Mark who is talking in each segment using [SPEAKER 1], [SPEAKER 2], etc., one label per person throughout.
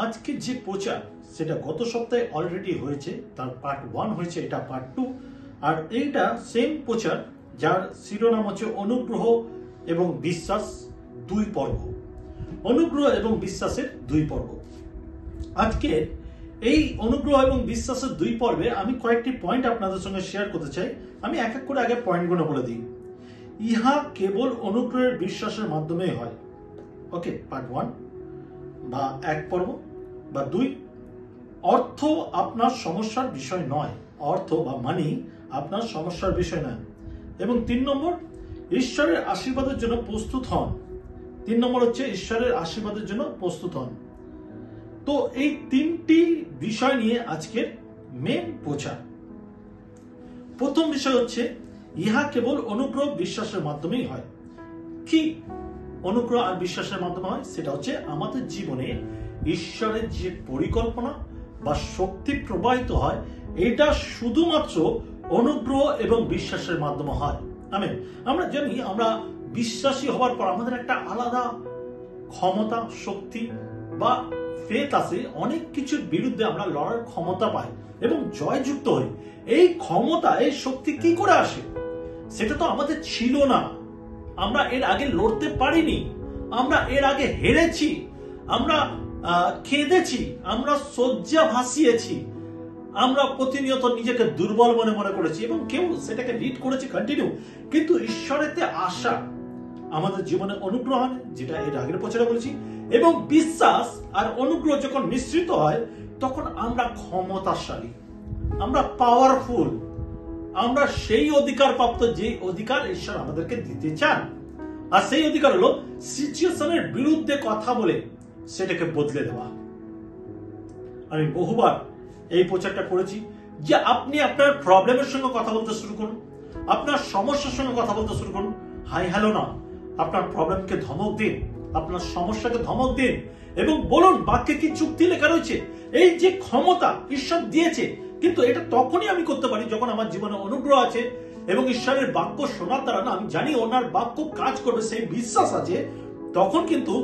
[SPEAKER 1] আজকে যে প্রচার সেটা গত সপ্তাহে অলরেডি হয়েছে, তার পার্ট 1 হয়েছে, এটা পার্ট 2। আর এইটা সেম প্রচার যার শিরোনাম হচ্ছে অনুগ্রহ এবং বিশ্বাস 2 পর্ব। অনুগ্রহ এবং বিশ্বাসের 2 পর্ব। আজকে এই অনুগ্রহ এবং বিশ্বাসের 2 পর্বে আমি কয়েকটি পয়েন্ট আপনাদের সঙ্গে শেয়ার করতে চাই। আমি এক এক করে আগে পয়েন্টগুলো বলে দিই। ইহা কেবল অনুগ্রহের বিশ্বাসের মাধ্যমেই হয়। ওকে, পার্ট 1 বা 1 পর্ব বা 2। অর্থ আপনার সমস্যার বিষয় নয়, অর্থ বা মানি আপনার সমস্যার বিষয় নয়। এবং 3 নম্বর, ঈশ্বরের আশীর্বাদের জন্য প্রস্তুত হন। 3 নম্বর হচ্ছে ঈশ্বরের আশীর্বাদের জন্য প্রস্তুত হন। তো এই 3টি বিষয় নিয়ে আজকের মেন প্রচার। প্রথম বিষয় হচ্ছে ইহা কেবল অনুগ্রহ বিশ্বাসের মাধ্যমেই হয়। কি অনুগ্রহ আর বিশ্বাসের মাধ্যমে হয়? সেটা হচ্ছে আমাদের জীবনে ঈশ্বরের যে পরিকল্পনা বা শক্তি প্রবাহিত হয়, এটা শুধুমাত্র অনুগ্রহ এবং বিশ্বাসের মাধ্যমে হয়। আমরা জানি, আমরা বিশ্বাসী হওয়ার পর আমাদের একটা আলাদা ক্ষমতা, শক্তি বা ফেথ আছে। অনেক কিছুর বিরুদ্ধে আমরা লড়ার ক্ষমতা পাই এবং জয়যুক্ত হই। এই ক্ষমতা, এই শক্তি কি করে আসে? সেটা তো আমাদের ছিল না। আমরা এর আগে লড়তে পারিনি, আমরা এর আগে হেরেছি, আমরা কেঁদেছি, আমরা শয্যা ভাসিয়েছি, আমরা প্রতিনিয়ত নিজেকে দুর্বল মনে করেছি এবং কেউ সেটাকে লিড করেছে কন্টিনিউ। কিন্তু ঈশ্বরেতে আশা আমাদের জীবনে অনুগ্রহ আনে, যেটা এর আগের প্রচারে বলেছি। এবং বিশ্বাস আর অনুগ্রহ যখন মিশ্রিত হয়, তখন আমরা ক্ষমতাশালী, আমরা পাওয়ারফুল, আমরা সেই অধিকার প্রাপ্ত যে অধিকার ঈশ্বর আমাদেরকে দিতে চান। আর সেই অধিকার হলো সিচুয়েশনের বিরুদ্ধে কথা বলে সেটাকে বদলে দেওয়া। আমি বহুবার এই প্রচারটা করেছি যে আপনি আপনার প্রবলেমের সঙ্গে কথা বলতে শুরু করুন, আপনার সমস্যার সঙ্গে কথা বলতে শুরু করুন। হাই হ্যালো না, আপনার প্রবলেমকে ধমক দিন, আপনার সমস্যাকে ধমক দিন এবং বলুন বাক্যে কি চুক্তি লেখা রয়েছে। এই যে ক্ষমতা ঈশ্বর দিয়েছে, কিন্তু এটা তখনই আমি করতে পারি যখন আমার জীবনে অনুগ্রহ আছে এবং ঈশ্বরের বাক্য শোনার দ্বারা না, আমি জানি ওনার বাক্য কাজ করবে, সেই বিশ্বাস আছে। তখন কিন্তু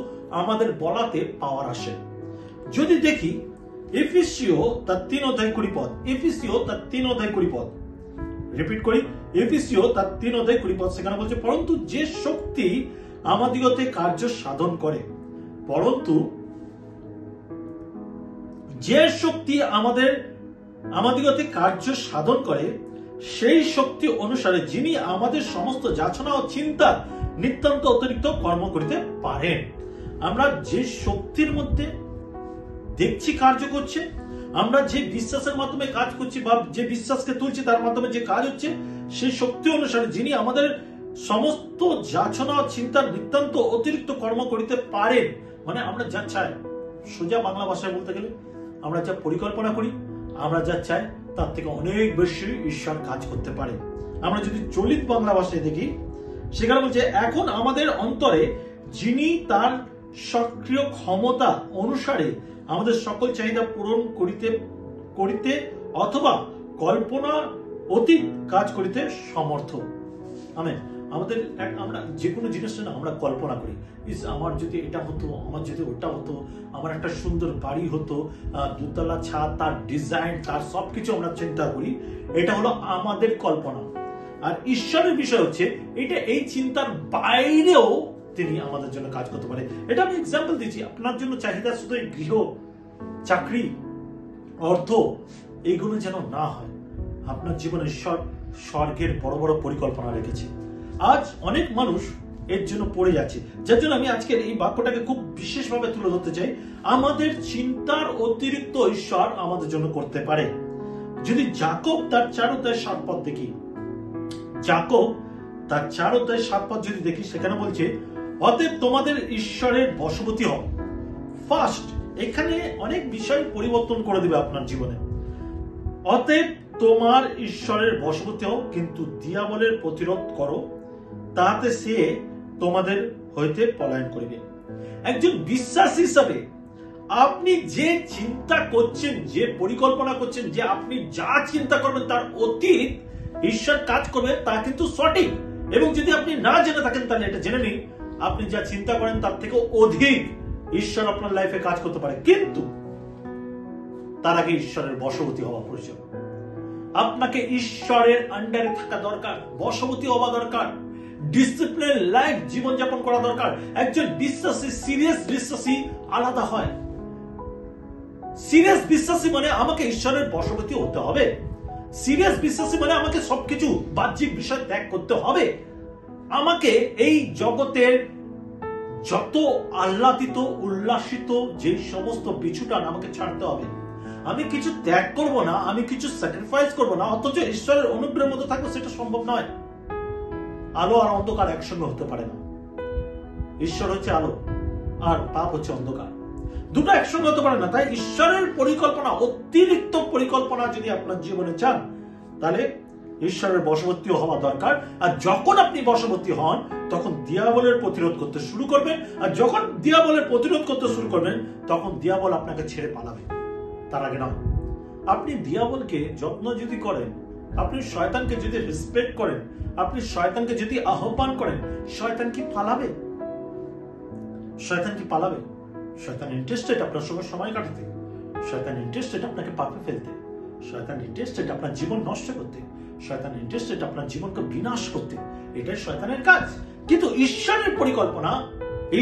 [SPEAKER 1] আমাদের বলাতে পাওয়ার আসে। যদি দেখি এফেসীয় তার 3 অধ্যায় 20 পদ, এফেসীয় তার 3 অধ্যায় 20 পদ, রিপিট করি, এফেসীয় তার 3 অধ্যায় 20 পদ। সেখানে বলছে, পরন্তু যে শক্তি আমাদিগতে কার্য সাধন করে, পরন্তু যে শক্তি আমাদিগতে কার্য সাধন করে, সেই শক্তি অনুসারে যিনি আমাদের সমস্ত যাচনা ও চিন্তা নিতান্ত অতিরিক্ত কর্ম করিতে পারেন। আমরা যে শক্তির মধ্যে দেখছি কার্য করছে, আমরা যে বিশ্বাসের মাধ্যমে কাজ করছি বা যে বিশ্বাসকে তুলছি তার মাধ্যমে যে কাজ হচ্ছে, সেই শক্তি অনুসারে যিনি আমাদের সমস্ত যাচনা ও চিন্তার নিতান্ত অতিরিক্ত কর্ম করিতে পারেন। মানে আমরা যা চাই, সোজা বাংলা ভাষায় বলতে গেলে আমরা যা পরিকল্পনা করি, আমরা যা চাই তার থেকে অনেক বেশি ঈশ্বর কাজ করতে পারে। আমরা যদি চলিত বাংলা ভাষায় দেখি, সেখানে বলছে, এখন আমাদের অন্তরে যিনি তার সক্রিয় ক্ষমতা অনুসারে আমাদের সকল চাহিদা পূরণ করিতে অথবা কল্পনা অতীত কাজ করিতে সমর্থ। আমরা যে কোনো জিনিস না আমরা কল্পনা করি, আমার যদি এটা হতো, আমার যদি ওটা হতো, আমার একটা সুন্দর বাড়ি হতো, 2 তলা ছাদ, তার ডিজাইন, তার সবকিছু আমরা চিন্তা করি। এটা হলো আমাদের কল্পনা। আর ঈশ্বরের বিষয় হচ্ছে এটা এই চিন্তার বাইরেও তিনি আমাদের জন্য কাজ করতে পারে। এটা আমি এক্সাম্পল দিচ্ছি। আপনার জন্য চাহিদা শুধু গৃহ, চাকরি, অর্থ, এইগুলো যেন না হয়। আপনার জীবনে ঈশ্বর স্বর্গের বড় বড় পরিকল্পনা রেখেছে। আজ অনেক মানুষ এর জন্য পড়ে যাচ্ছে, যার জন্য আমি আজকের এই বাক্যটাকে খুব বিশেষভাবে তুলে ধরতে চাই। আমাদের চিন্তার অতিরিক্ত ঈশ্বর আমাদের জন্য করতে পারে। যদি যাকব তার 4 অধ্যায় 7 পদ দেখি, যাকব তার 4 অধ্যায় 7 পদ যদি দেখি, সেখানে বলছে, অতএব তোমাদের ঈশ্বরের বশবর্তী হও। ফার্স্ট, এখানে অনেক বিষয় পরিবর্তন করে দিবে আপনার জীবনে। অতএব তোমার ঈশ্বরের বশবর্তী হও, কিন্তু দিয়াবলের প্রতিরোধ করো, তাহাতে সে তোমাদের হইতে পলায়ন করিবে। একজন বিশ্বাসী হিসাবে আপনি যে চিন্তা করছেন, যে পরিকল্পনা করছেন, যে আপনি যা চিন্তা করবেন তার অতীত ঈশ্বর কাজ করবে, তা কিন্তু সঠিক। এবং যদি আপনি না জেনে থাকেন, তাহলে এটা জেনে নিন, আপনি যা চিন্তা করেন তার থেকে অধিক ঈশ্বর আপনার লাইফে কাজ করতে পারে। কিন্তু তার আগে ঈশ্বরের বশবর্তী হওয়া প্রয়োজন। আপনাকে ঈশ্বরের আন্ডারে থাকা দরকার, বশবর্তী হওয়া দরকার, ডিসিপ্লিন লাইফ জীবনযাপন করা দরকার। একজন বিশ্বাসী, সিরিয়াস বিশ্বাসী আলাদা হয়। সিরিয়াস বিশ্বাসী মানে আমাকে ঈশ্বরের বশবর্তী হতে হবে। সিরিয়াস বিশ্বাসী মানে আমাকে সবকিছু বাহ্যিক বিষয় ত্যাগ করতে হবে। আমাকে এই জগতের যত আহ্লাদিত উল্লাসিত যে সমস্ত বিছুটান আমাকে ছাড়তে হবে। আমি কিছু ত্যাগ করব না, আমি কিছু স্যাক্রিফাইস করব না, অথচ ঈশ্বরের অনুগ্রহের মধ্যে থাকবো, সেটা সম্ভব নয়। আলো আর অন্ধকার একসঙ্গে হতে পারে না। ঈশ্বর হচ্ছে আলো আর পাপ হচ্ছে অন্ধকার, দুটো একসঙ্গে হতে পারে না। তাই ঈশ্বরের পরিকল্পনা, অতিরিক্ত পরিকল্পনা যদি আপনার জীবনে চান, তাহলে ঈশ্বরের বশবর্তী হওয়া দরকার। আর যখন আপনি বশবর্তী হন, তখন দিয়াবলের প্রতিরোধ করতে শুরু করবেন। আর যখন দিয়াবলের প্রতিরোধ করতে শুরু করবেন, তখন দিয়াবল আপনাকে ছেড়ে পালাবে, তার আগে নয়। আপনি দিয়াবলকে যত্ন যদি করেন, আপনি শয়তানকে যদি রেসপেক্ট করেন, আপনি শয়তানকে যদি আহ্বান করেন, শয়তান কি পালাবে? শয়তান কি পালাবে? শয়তান ইন্টারেস্টেড আপনার সঙ্গে সময় কাটাতে, শয়তান ইন্টারেস্টেড আপনাকে পাপে ফেলতে, শয়তান ইন্টারেস্টেড আপনার জীবন নষ্ট করতে, শয়তান ইন্টারেস্টেড আপনার জীবনকে বিনাশ করতে। এটাই শয়তানের কাজ। কিন্তু ঈশ্বরের পরিকল্পনা,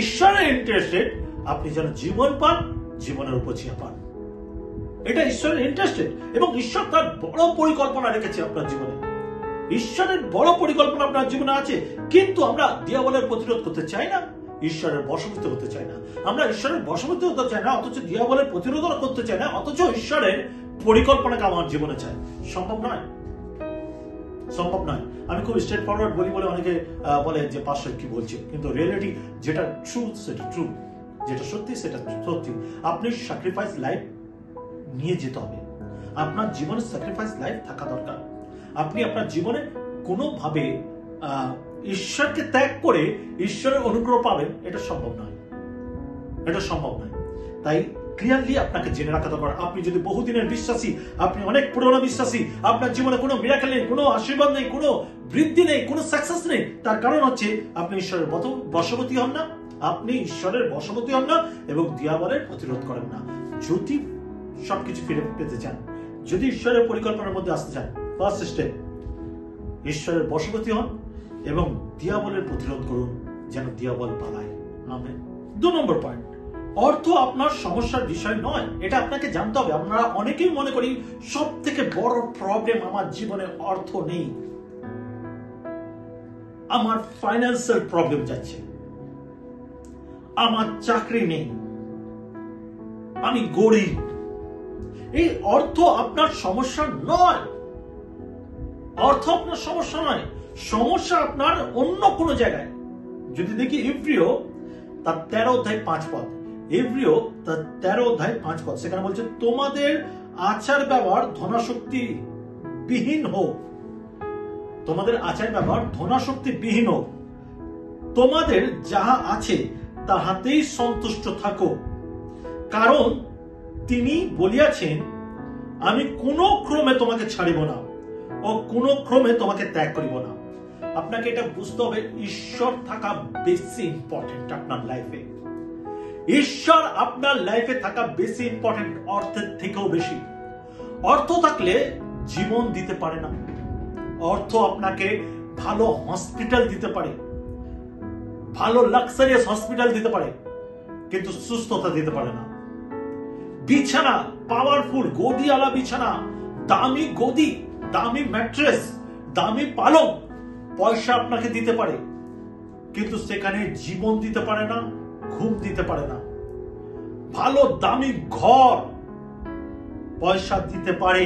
[SPEAKER 1] ঈশ্বরের ইন্টারেস্টেড আপনি যেন জীবন পান, জীবনের উপজিয়া পান। এটা ঈশ্বরের ইন্টারেস্টেড, এবং ঈশ্বর তার বড় পরিকল্পনা রেখেছে আপনার জীবনে। ঈশ্বরের বড় পরিকল্পনা আপনার জীবনে আছে, কিন্তু আমরা দিয়াবলের প্রতিরোধ করতে চাই না, ঈশ্বরের বশবর্তী হতে চাই না। আমরা ঈশ্বরের বশবর্তী হতে চাই না, অথচ দিয়াবলের প্রতিরোধ করতে চাই না, অথচ ঈশ্বরের পরিকল্পনাকে আমার জীবনে চাই। সম্ভব নয়, সম্ভব নয়। আমি খুব স্ট্রেট ফরওয়ার্ড বলি বলে অনেকে বলে যে পাস্টার কি বলছে, কিন্তু রিয়েলিটি যেটা ট্রুথ সেটা ট্রুথ, যেটা সত্যি সেটা সত্যি। আপনি স্যাক্রিফাইস লাইফ নিয়ে যেতে হবে, আপনার জীবনে স্যাক্রিফাইস লাইফ থাকা দরকার। আপনি আপনার জীবনে কোনোভাবে ঈশ্বরকে ত্যাগ করে ঈশ্বরের অনুগ্রহ পাবেন, এটা সম্ভব নয়, এটা সম্ভব নয়। তাই ক্লিয়ারলি আপনাকে জেনে রাখা দরকার। আপনি যদি বহুদিনের বিশ্বাসী, আপনি অনেক পুরনো বিশ্বাসী, আপনার জীবনে কোনো মিরাকেল নেই, কোনো আশীর্বাদ নেই, কোনো বৃদ্ধি নেই, কোনো সাকসেস নেই, তার কারণ হচ্ছে আপনি ঈশ্বরের বশবর্তী হন না, আপনি ঈশ্বরের বশবর্তী হন না, এবং দিয়াবলের প্রতিরোধ করেন না। যদি সবকিছু ফিরে পেতে চান, যদি ঈশ্বরের পরিকল্পনার মধ্যে আসতে চান, ফার্স্ট স্টেপ ঈশ্বরের বশবর্তী হন এবং দিয়াবলের প্রতিরোধ করুন, যেন দিয়াবল পালায়। আমেন। 2 নম্বর পয়েন্ট, অর্থ আপনার সমস্যার বিষয় নয়, এটা আপনাকে জানতে হবে। আমরা অনেকেই মনে করি সব থেকে বড় প্রবলেম আমার জীবনে অর্থ নেই, আমার ফাইন্যান্সিয়াল প্রবলেম যাচ্ছে, আমার চাকরি নেই, আমি গরিব। এই অর্থ আপনার সমস্যা নয়, অর্থ আপনার সমস্যা নয়, সমস্যা আপনার অন্য কোনো জায়গায়। যদি দেখি ইব্রিয় তার 13 অধ্যায় 5 পদ, ইব্রিয় তার 13 অধ্যায় 5 পদ, সেখানে বলছে তোমাদের আচার ব্যবহার ধনাশক্তি বিহীন হোক, তোমাদের আচার ব্যবহার ধনাশক্তি বিহীন হোক, তোমাদের যাহা আছে তাহাতেই সন্তুষ্ট থাকো, কারণ তিনি বলিয়াছেন আমি কোনো ক্রমে তোমাকে ছাড়িব না ও কোনো ক্রমে তোমাকে ত্যাগ করিব না। আপনাকে এটা বুঝতে হবে, ঈশ্বর থাকা বেশি ইম্পর্টেন্ট আপনার লাইফে। ঈশ্বর আপনার লাইফে থাকা বেশি ইম্পর্টেন্ট অর্থের থেকেও বেশি। অর্থ থাকলে জীবন দিতে পারে না, অর্থ আপনাকে ভালো হসপিটাল দিতে পারে, ভালো লাক্সারিয়াস হসপিটাল দিতে পারে, কিন্তু সুস্থতা দিতে পারে না। বিছানা, পাওয়ারফুল গদিওয়ালা বিছানা, দামি গদি, দামি ম্যাট্রেস, দামি পালং পয়সা আপনাকে দিতে পারে, কিন্তু সেখানে জীবন দিতে পারে না, ঘুম দিতে পারে না। ভালো দামি ঘর পয়সা দিতে পারে,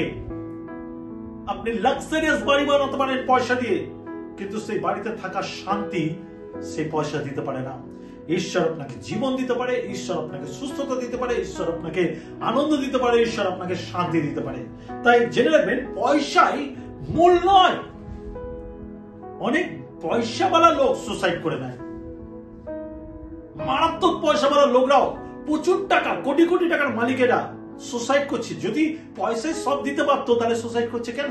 [SPEAKER 1] আপনি লাক্সারিয়াস বাড়ি বানাতে পারেন পয়সা দিয়ে, কিন্তু সেই বাড়িতে থাকার শান্তি সেই পয়সা দিতে পারে না। ঈশ্বর আপনাকে জীবন দিতে পারে, ঈশ্বর আপনাকে সুস্থতা দিতে পারে, ঈশ্বর আপনাকে আনন্দ দিতে পারে, ঈশ্বর আপনাকে শান্তি দিতে পারে। তাই জেনে রাখবেন, পয়সাই মূল নয়। অনেক পয়সাওয়ালা লোক সুসাইড করে নেয়, মারাত্মক পয়সাওয়ালা লোকরাও, প্রচুর টাকা, কোটি কোটি টাকার মালিকেরা সুসাইড করছে। যদি পয়সায় সব দিতে পারতো তাহলে সুসাইড করছে কেন?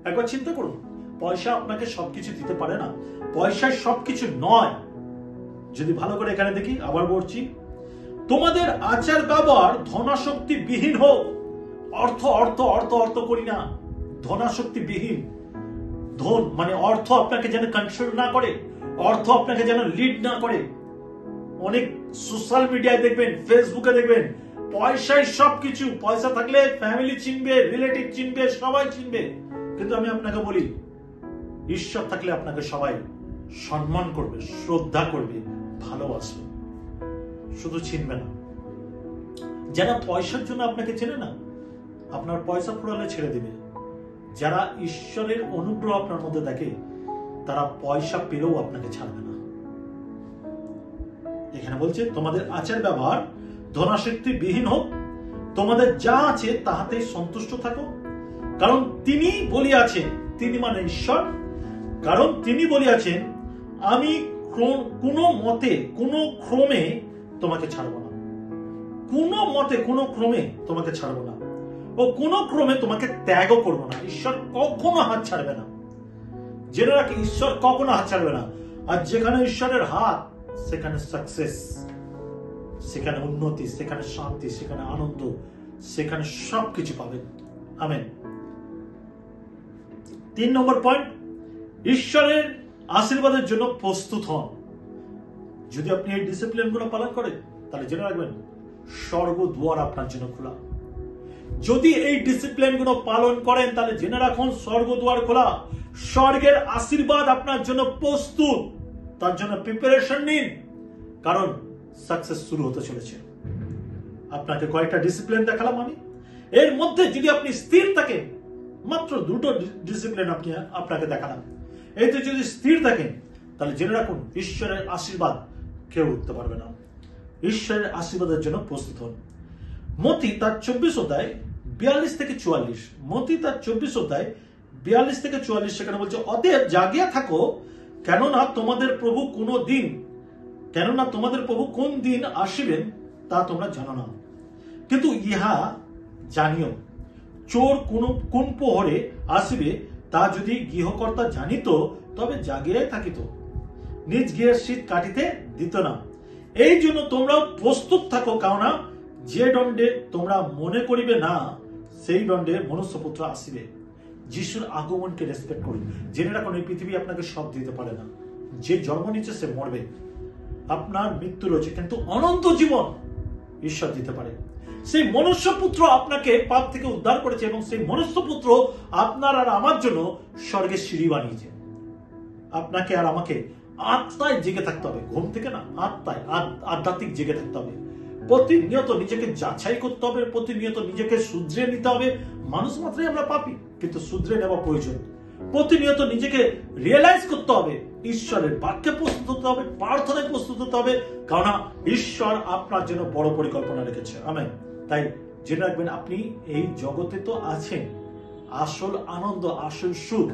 [SPEAKER 1] একবার চিন্তা করুন। পয়সা আপনাকে সবকিছু দিতে পারে না, পয়সায় সবকিছু নয়। যদি ভালো করে এখানে দেখি, আবার বলছি, তোমাদের আচার ব্যবহার ধনাশক্তি বিহীন হোক, অর্থ অর্থ অর্থ অর্থ করি না, ধনাশক্তি বিহীন। ধন মানে অর্থ আপনাকে যেন কন্ট্রোল না করে, অর্থ আপনাকে যেন লিড না করে। অনেক সোশ্যাল মিডিয়ায় দেখবেন, ফেসবুকে দেখবেন, পয়সাই সবকিছু, পয়সা থাকলে ফ্যামিলি চিনবে, রিলেটিভ চিনবে, সবাই চিনবে। কিন্তু আমি আপনাকে বলি, ঈশ্বর থাকলে আপনাকে সবাই সম্মান করবে, শ্রদ্ধা করবে, ভালোবাসবে, শুধু চিনবে না। যারা পয়সার জন্য আপনাকে চেনে না, আপনার পয়সা ফুরালে ছেড়ে দিবে। যারা ঈশ্বরের অনুগ্রহ আপনার মধ্যে দেখে, তারা পয়সা পেলেও আপনাকে ছাড়বে না। এখানে বলছে তোমাদের আচার ব্যবহার ধনাসক্তি বিহীন হোক, তোমাদের যা আছে তাহাতেই সন্তুষ্ট থাকো, কারণ তিনি বলিয়াছেন, তিনি মানে ঈশ্বর, কারণ তিনি বলিয়াছেন আমি কোনো মতে কোনো ক্রমে তোমাকে ছাড়বো না, কোনো মতে কোনো ক্রমে তোমাকে ছাড়বো না, ও কোনো ক্রমে তোমাকে ত্যাগও করবো না। ঈশ্বর কখনো হাত ছাড়বে না, জেনে রাখি, ঈশ্বর কখনো হাত ছাড়বে না। আর যেখানে ঈশ্বরের হাত, সেখানে সাকসেস, সেখানে উন্নতি, সেখানে শান্তি, সেখানে আনন্দ, সেখানে সবকিছু পাবেন। আমেন। 3 নম্বর পয়েন্ট, ঈশ্বরের আশীর্বাদের জন্য প্রস্তুত হন। যদি আপনি এই ডিসিপ্লিন গুলো পালন করেন, তাহলে জেনে রাখবেন স্বর্গ দুয়ার আপনার জন্য খোলা। যদি এই ডিসিপ্লিন গুলো পালন করেন, তাহলে জেনে রাখুন স্বর্গ দুয়ার খোলা, স্বর্গের আশীর্বাদ আপনার জন্য প্রস্তুত। তার জন্য প্রিপারেশন নিন, কারণ সাকসেস শুরু হতে চলেছে। আপনাকে কয়েকটা ডিসিপ্লিন দেখালাম আমি, এর মধ্যে যদি আপনি স্থির থাকেন, মাত্র 2টো ডিসিপ্লিন আপনাকে দেখালাম, এতে যদি স্থির থাকেন, তাহলে জেনে রাখুন ঈশ্বরের আশীর্বাদ কেউ উঠতে পারবে না। ঈশ্বরের আশীর্বাদের জন্য প্রস্তুত হন। মতি তার 24 অধ্যায় 42 থেকে 44, মতি তার 24 অধ্যায় 42 থেকে 44, সেখানে বলছে অতএব জাগিয়া থাকো, কেননা তোমাদের প্রভু কোন দিন আসিবেন তা তোমরা জানো না, কিন্তু ইহা জানিও, চোর কোন প্রহরে আসিবে তা যদি গৃহকর্তা জানিত, তবে জাগিয়াই থাকিত, নিজ গৃহের শীত কাটিতে দিত না। এই জন্য তোমরাও প্রস্তুত থাকো, কেননা যে দণ্ডে তোমরা মনে করিবে না, সেই দণ্ডে মনুষ্যপুত্র আসিবে। যিশুর আগমনকে রেসপেক্ট করুন। জেনে রাখুন এই পৃথিবী আপনাকে সব দিতে পারে না। যে জন্ম নিচ্ছে সে মরবে, আপনার মৃত্যু রয়েছে, কিন্তু অনন্ত জীবন ঈশ্বর দিতে পারে। সেই মনুষ্যপুত্র আপনাকে পাপ থেকে উদ্ধার করেছে, এবং সেই মনুষ্যপুত্র আপনার আর আমার জন্য স্বর্গের সিঁড়ি বানিয়েছে। আপনাকে আর আমাকে আত্মায় জেগে থাকতে হবে, ঘুম থেকে না, আত্মায় আধ্যাত্মিক জেগে থাকতে হবে। প্রতিনিয়ত নিজেকে যাচাই করতে হবে, প্রতিনিয়ত নিজেকে শুধরে নিতে হবে। মানুষ মাত্রই আমরা পাপী, কিন্তু শুধরে নেওয়া প্রয়োজন। প্রতিনিয়ত নিজেকে রিয়েলাইজ করতে হবে, ঈশ্বরের বাক্যে প্রস্তুত হতে হবে, প্রার্থনায় প্রস্তুত হতে হবে, কারণ ঈশ্বর আপনার জন্য বড় পরিকল্পনা রেখেছে। আমেন। তাই জেনে রাখবেন, আপনি এই জগতে তো আছেন, আসল আনন্দ, আসল সুখ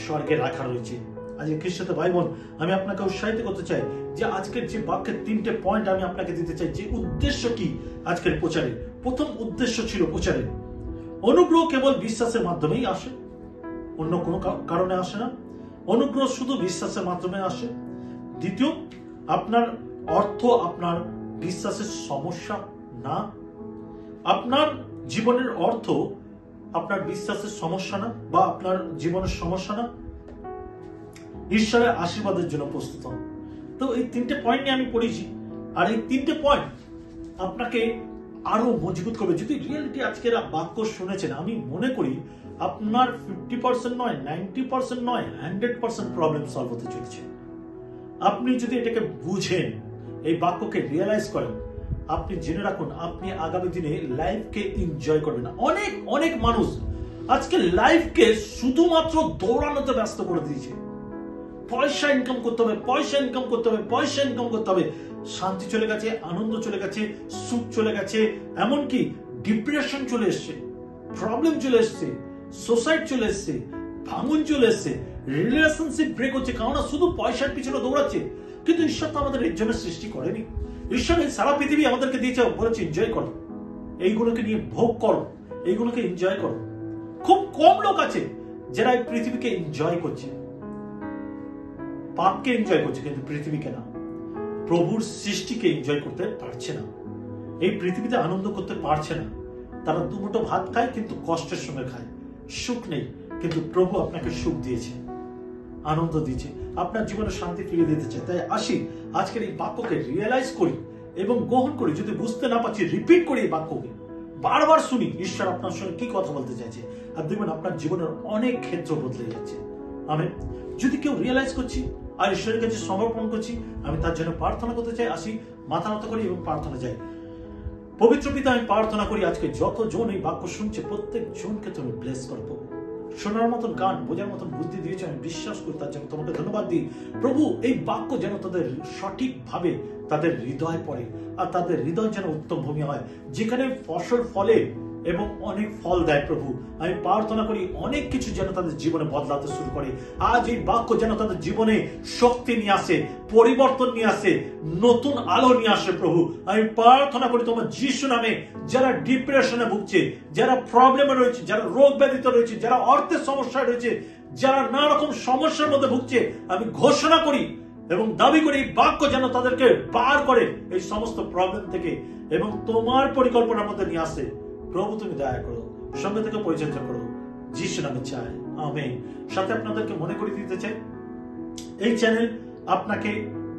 [SPEAKER 1] স্বর্গে রাখা রয়েছে। আজকে খ্রিস্ট ভাই বোন, আমি আপনাকে উৎসাহিত করতে চাই যে আজকের যে বাক্যের 3টে পয়েন্ট আমি আপনাকে দিতে চাই, যে উদ্দেশ্য কি আজকের প্রচারে। প্রথম উদ্দেশ্য ছিল প্রচারে, অনুগ্রহ কেবল বিশ্বাসের মাধ্যমেই আসে, অন্য কোনো কারণে আসে না। অনুগ্রহ শুধু বিশ্বাসের মাধ্যমে আসে। দ্বিতীয়, আপনার অর্থ আপনার বিশ্বাসের সমস্যা না। আপনার জীবনের অর্থ আপনার বিশ্বাসের সমস্যা না, বা আপনার জীবনের সমস্যা না। ঈশ্বরের আশীর্বাদের জন্য প্রস্তুত হন। তো এই 3টে পয়েন্ট নিয়ে আমি পড়েছি, আর এই 3টে পয়েন্ট আপনাকে আরো মজবুত করবে। যদি রিয়েলিটি আজকের বাক্য শুনেছেন, আমি মনে করি আপনার 50% নয়, 90% নয়, 100% প্রবলেম সলভ হতে চলেছে। আপনি যদি এটাকে বুঝেন, এই বাক্যকে রিয়েলাইজ করেন, আপনি জেনে রাখুন আপনি আগামী দিনে লাইফকে এনজয় করবেন। অনেক অনেক মানুষ আজকে লাইফকে শুধুমাত্র দৌড়ানোতে ব্যস্ত করে দিয়েছে। পয়সা ইনকাম করতে হবে, পয়সা ইনকাম করতে হবে, পয়সা ইনকাম করতে হবে। শান্তি চলে গেছে, আনন্দ চলে গেছে, সুখ চলে গেছে, এমনকি ডিপ্রেশন চলে এসছে, প্রবলেম চলে এসছে, সোসাইটি চলে এসছে, ভাঙন চলে এসছে, রিলেশনশিপ ব্রেক হচ্ছে, কারণ শুধু পয়সার পিছনে দৌড়াচ্ছে। কিন্তু ঈশ্বর তো আমাদের এর জন্য সৃষ্টি করেনি। ঈশ্বর সারা পৃথিবী আমাদেরকে দিয়েছে, বলেছে এনজয় করো, এইগুলোকে নিয়ে ভোগ করো, এইগুলোকে এনজয় করো। খুব কম লোক আছে যারা এই পৃথিবীকে এনজয় করছে, পাপকে এনজয় করছে, কিন্তু পৃথিবীকে না, প্রভুর সৃষ্টিকে এনজয় করতে পারছে না, এই পৃথিবীতে আনন্দ করতে পারছে না। তারা দুমুঠো ভাত খায় কিন্তু কষ্টের সঙ্গে খায়, সুখ নেই, কিন্তু প্রভু আপনাকে সুখ দিয়েছে, আনন্দ দিয়েছে, আপনার জীবনে শান্তি ফিরিয়ে দিতে চায়। তাই আসি আজকের এই বাক্যকে রিয়েলাইজ করি এবং গ্রহণ করি। যদি বুঝতে না পারছি রিপিট করি এই বাক্যকে, বারবার শুনি ঈশ্বর আপনার সঙ্গে কি কথা বলতে চাইছে, আর দেখবেন আপনার জীবনের অনেক ক্ষেত্র বদলে যাচ্ছে। আমি যদি কেউ রিয়েলাইজ করছি আর ঈশ্বরের কাছে সমর্পণ করছি, আমি তার জন্য প্রার্থনা করতে চাই। আসি মাথা নত করি এবং প্রার্থনা যাই। পবিত্র পিতা, আমি প্রার্থনা করি আজকে যতজন এই বাক্য শুনছে প্রত্যেক জনকে তুমি ব্লেস করবো। শোনার মতন গান, বোঝার মতন বুদ্ধি দিয়েছে, আমি বিশ্বাস করি, তার জন্য তোমাকে ধন্যবাদ দিই। প্রভু, এই বাক্য যেন তাদের সঠিকভাবে তাদের হৃদয় পড়ে, আর তাদের হৃদয় যেন উত্তম ভূমি হয়, যেখানে ফসল ফলে এবং অনেক ফল দেয়। প্রভু, আমি প্রার্থনা করি অনেক কিছু যেন তাদের জীবনে বদলাতে শুরু করে। আজ এই বাক্য যেন তাদের জীবনে শক্তি নিয়ে আসে, পরিবর্তন নিয়ে আসে, নতুন আলো নিয়ে আসে। প্রভু, আমি প্রার্থনা করি তোমার যিশু নামে, যারা ডিপ্রেশনে ভুগছে, যারা প্রবলেমে রয়েছে, যারা রোগ ব্যাধিতে রয়েছে, যারা অর্থের সমস্যায় রয়েছে, যারা নানা রকম সমস্যার মধ্যে ভুগছে, আমি ঘোষণা করি এবং দাবি করি এই বাক্য যেন তাদেরকে বার করে এই সমস্ত প্রবলেম থেকে এবং তোমার পরিকল্পনার মধ্যে নিয়ে আসে। প্রভু, তুমি দয়া করো, সঙ্গে থেকে পরিচর্যা করো, যিশু নামে চাই, আমেন। সাথে আপনাদেরকে মনে করে দিতে চাই, এই চ্যানেল আপনাকে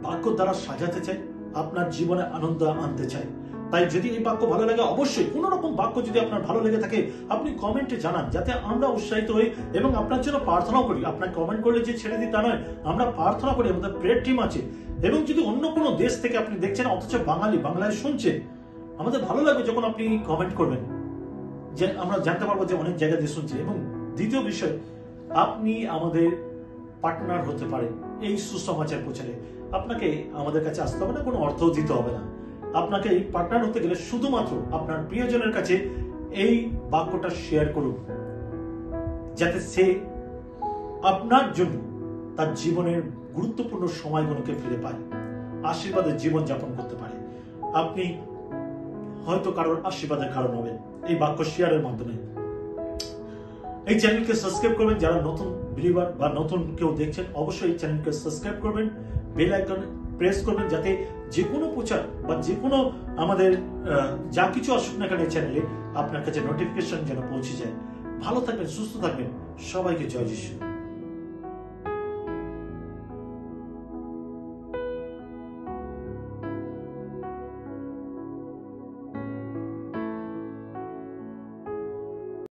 [SPEAKER 1] বাক্য দ্বারা সাজাতে চাই, আপনার জীবনে আনন্দ আনতে চাই। তাই যদি এই বাক্য ভালো লাগে, অবশ্যই কোন রকম বাক্য যদি আপনার ভালো লেগে থাকে আপনি কমেন্টে জানান, যাতে আমরা উৎসাহিত হই এবং আপনার জন্য প্রার্থনাও করি। আপনার কমেন্ট করলে যে ছেড়ে দিই তা নয়, আমরা প্রার্থনা করি, আমাদের প্রেয়ার টিম আছে। এবং যদি অন্য কোনো দেশ থেকে আপনি দেখছেন অথচ বাংলায় শুনছেন, আমাদের ভালো লাগবে যখন আপনি কমেন্ট করবেন, যে আমরা জানতে পারবো যে অনেক জায়গা দিয়ে শুনছি। এবং দ্বিতীয় বিষয়, আপনি আমাদের পার্টনার হতে পারেন এই সুসমাচার প্রচারে। আপনাকে আমাদের কাছে আসতে হবে না, কোনো অর্থও দিতে হবে না। আপনাকে এই পার্টনার হতে গেলে শুধুমাত্র আপনার প্রিয়জনের কাছে এই বাক্যটা শেয়ার করুন, যাতে সে আপনার জন্য তার জীবনের গুরুত্বপূর্ণ সময়গুলোকে ফিরে পায়, আশীর্বাদের জীবন যাপন করতে পারে। আপনি হয়তো কারোর আশীর্বাদের কারণ হবেন এই বাক্য শেয়ারের মাধ্যমে। এই চ্যানেলকে সাবস্ক্রাইব করবেন, যারা নতুন বিলিভার বা নতুন কেউ দেখছেন অবশ্যই এই চ্যানেলকে সাবস্ক্রাইব করবেন, বেল আইকন প্রেস করবেন, যাতে যে কোনো প্রচার বা যে কোনো আমাদের যা কিছু আসুক না কেন এই চ্যানেলে আপনার কাছে নোটিফিকেশন যেন পৌঁছে যায়। ভালো থাকবেন, সুস্থ থাকবেন, সবাইকে জয় যিশু।